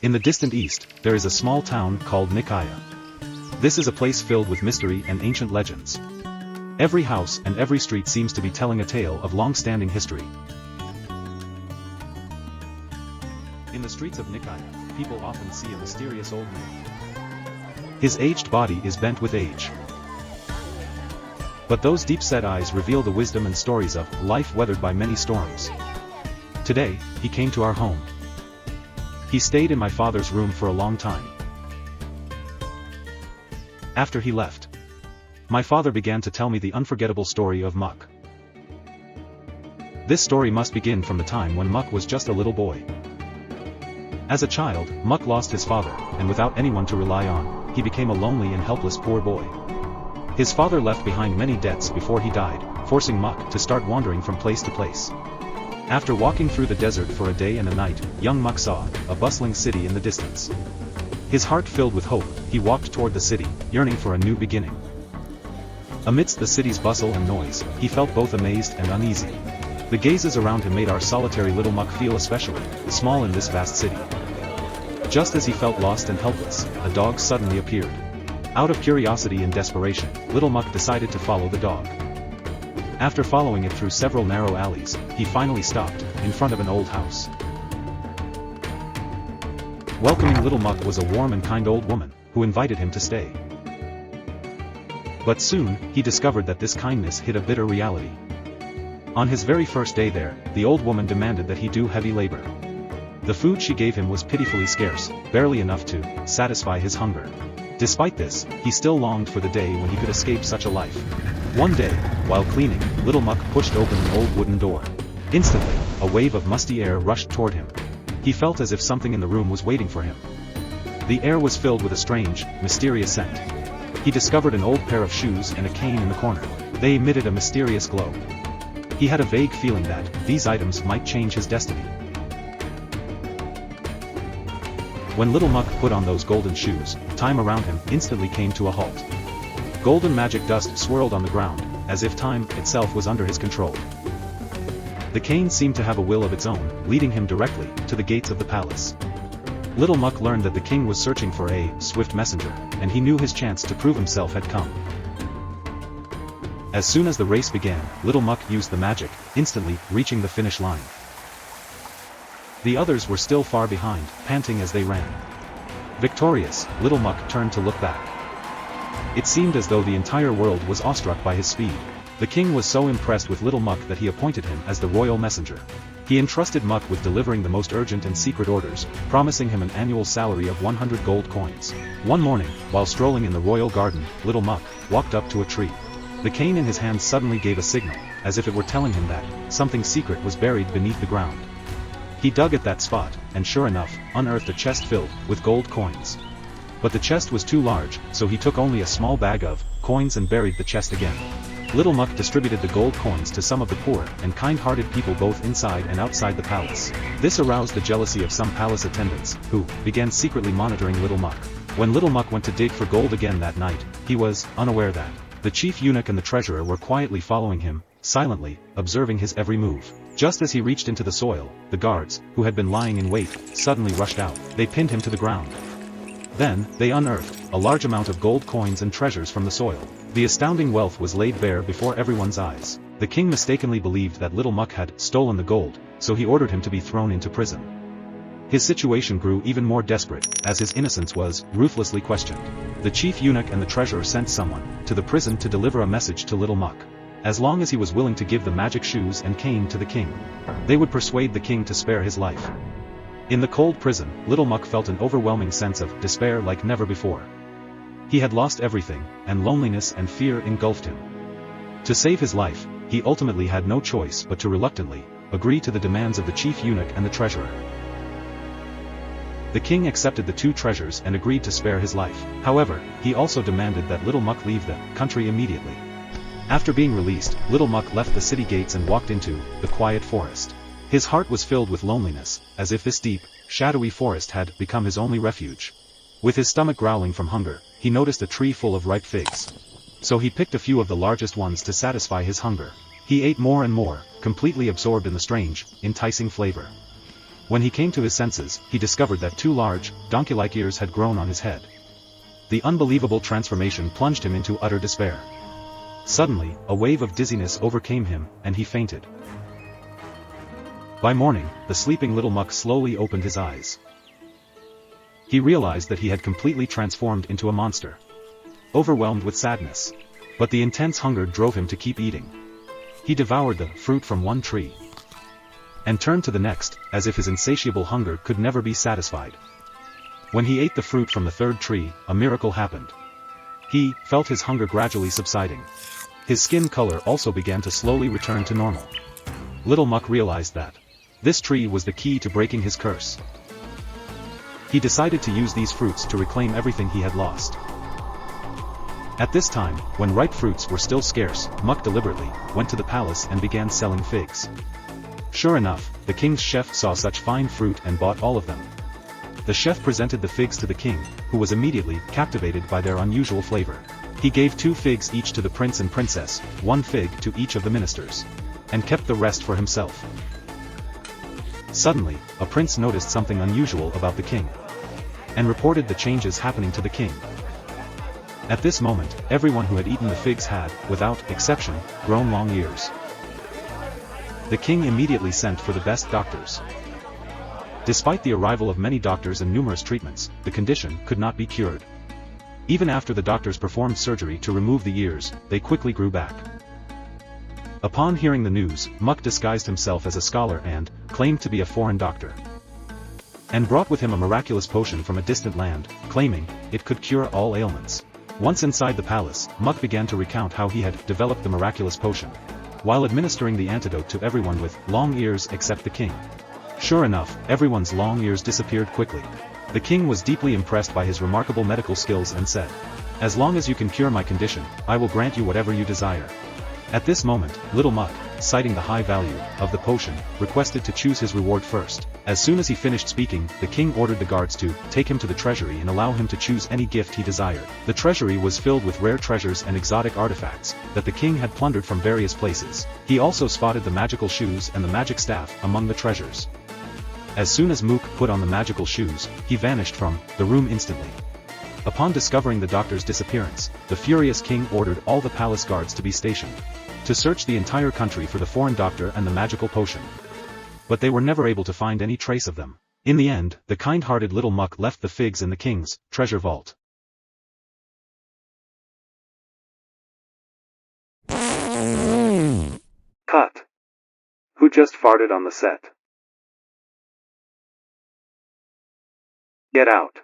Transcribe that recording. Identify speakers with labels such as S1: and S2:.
S1: In the distant east, there is a small town called Nikaya. This is a place filled with mystery and ancient legends. Every house and every street seems to be telling a tale of long-standing history. In the streets of Nikaya, people often see a mysterious old man. His aged body is bent with age. But those deep-set eyes reveal the wisdom and stories of life weathered by many storms. Today, he came to our home. He stayed in my father's room for a long time. After he left, my father began to tell me the unforgettable story of Muck. This story must begin from the time when Muck was just a little boy. As a child, Muck lost his father, and without anyone to rely on, he became a lonely and helpless poor boy. His father left behind many debts before he died, forcing Muck to start wandering from place to place. After walking through the desert for a day and a night, young Muck saw a bustling city in the distance. His heart filled with hope, he walked toward the city, yearning for a new beginning. Amidst the city's bustle and noise, he felt both amazed and uneasy. The gazes around him made our solitary little Muck feel especially small in this vast city. Just as he felt lost and helpless, a dog suddenly appeared. Out of curiosity and desperation, little Muck decided to follow the dog. After following it through several narrow alleys, he finally stopped in front of an old house. Welcoming little Muck was a warm and kind old woman, who invited him to stay. But soon, he discovered that this kindness hid a bitter reality. On his very first day there, the old woman demanded that he do heavy labor. The food she gave him was pitifully scarce, barely enough to satisfy his hunger. Despite this, he still longed for the day when he could escape such a life. One day, while cleaning, little Muck pushed open an old wooden door. Instantly, a wave of musty air rushed toward him. He felt as if something in the room was waiting for him. The air was filled with a strange, mysterious scent. He discovered an old pair of shoes and a cane in the corner. They emitted a mysterious glow. He had a vague feeling that these items might change his destiny. When little Muck put on those golden shoes, time around him instantly came to a halt. Golden magic dust swirled on the ground, as if time itself was under his control. The cane seemed to have a will of its own, leading him directly to the gates of the palace. Little Muck learned that the king was searching for a swift messenger, and he knew his chance to prove himself had come. As soon as the race began, little Muck used the magic, instantly reaching the finish line. The others were still far behind, panting as they ran. Victorious, little Muck turned to look back. It seemed as though the entire world was awestruck by his speed. The king was so impressed with little Muck that he appointed him as the royal messenger. He entrusted Muck with delivering the most urgent and secret orders, promising him an annual salary of 100 gold coins. One morning, while strolling in the royal garden, little Muck walked up to a tree. The cane in his hand suddenly gave a signal, as if it were telling him that something secret was buried beneath the ground. He dug at that spot, and sure enough, unearthed a chest filled with gold coins. But the chest was too large, so he took only a small bag of coins and buried the chest again. Little Muck distributed the gold coins to some of the poor and kind-hearted people both inside and outside the palace. This aroused the jealousy of some palace attendants, who began secretly monitoring little Muck. When little Muck went to dig for gold again that night, he was unaware that the chief eunuch and the treasurer were quietly following him, silently observing his every move. Just as he reached into the soil, the guards, who had been lying in wait, suddenly rushed out. They pinned him to the ground. Then, they unearthed a large amount of gold coins and treasures from the soil. The astounding wealth was laid bare before everyone's eyes. The king mistakenly believed that little Muck had stolen the gold, so he ordered him to be thrown into prison. His situation grew even more desperate, as his innocence was ruthlessly questioned. The chief eunuch and the treasurer sent someone to the prison to deliver a message to little Muck. As long as he was willing to give the magic shoes and cane to the king, they would persuade the king to spare his life. In the cold prison, little Muck felt an overwhelming sense of despair like never before. He had lost everything, and loneliness and fear engulfed him. To save his life, he ultimately had no choice but to reluctantly agree to the demands of the chief eunuch and the treasurer. The king accepted the two treasures and agreed to spare his life. However, he also demanded that little Muck leave the country immediately. After being released, little Muck left the city gates and walked into the quiet forest. His heart was filled with loneliness, as if this deep, shadowy forest had become his only refuge. With his stomach growling from hunger, he noticed a tree full of ripe figs. So he picked a few of the largest ones to satisfy his hunger. He ate more and more, completely absorbed in the strange, enticing flavor. When he came to his senses, he discovered that 2 large, donkey-like ears had grown on his head. The unbelievable transformation plunged him into utter despair. Suddenly, a wave of dizziness overcame him, and he fainted. By morning, the sleeping Little Muck slowly opened his eyes. He realized that he had completely transformed into a monster. Overwhelmed with sadness. But the intense hunger drove him to keep eating. He devoured the fruit from one tree and turned to the next, as if his insatiable hunger could never be satisfied. When he ate the fruit from the 3rd tree, a miracle happened. He felt his hunger gradually subsiding. His skin color also began to slowly return to normal. Little Muck realized that this tree was the key to breaking his curse. He decided to use these fruits to reclaim everything he had lost. At this time, when ripe fruits were still scarce, Muck deliberately went to the palace and began selling figs. Sure enough, the king's chef saw such fine fruit and bought all of them. The chef presented the figs to the king, who was immediately captivated by their unusual flavor. He gave 2 figs each to the prince and princess, 1 fig to each of the ministers, and kept the rest for himself. Suddenly, a prince noticed something unusual about the king, and reported the changes happening to the king. At this moment, everyone who had eaten the figs had, without exception, grown long ears. The king immediately sent for the best doctors. Despite the arrival of many doctors and numerous treatments, the condition could not be cured. Even after the doctors performed surgery to remove the ears, they quickly grew back. Upon hearing the news, Muck disguised himself as a scholar and claimed to be a foreign doctor, and brought with him a miraculous potion from a distant land, claiming it could cure all ailments. Once inside the palace, Muck began to recount how he had developed the miraculous potion, while administering the antidote to everyone with long ears except the king. Sure enough, everyone's long ears disappeared quickly. The king was deeply impressed by his remarkable medical skills and said, "As long as you can cure my condition, I will grant you whatever you desire." At this moment, Little Muck, citing the high value of the potion, requested to choose his reward first. As soon as he finished speaking, the king ordered the guards to take him to the treasury and allow him to choose any gift he desired. The treasury was filled with rare treasures and exotic artifacts that the king had plundered from various places. He also spotted the magical shoes and the magic staff among the treasures. As soon as Mook put on the magical shoes, he vanished from the room instantly. Upon discovering the doctor's disappearance, the furious king ordered all the palace guards to be stationed to search the entire country for the foreign doctor and the magical potion. But they were never able to find any trace of them. In the end, the kind-hearted Little Muck left the figs in the king's treasure vault.
S2: Cut. Who just farted on the set? Get out.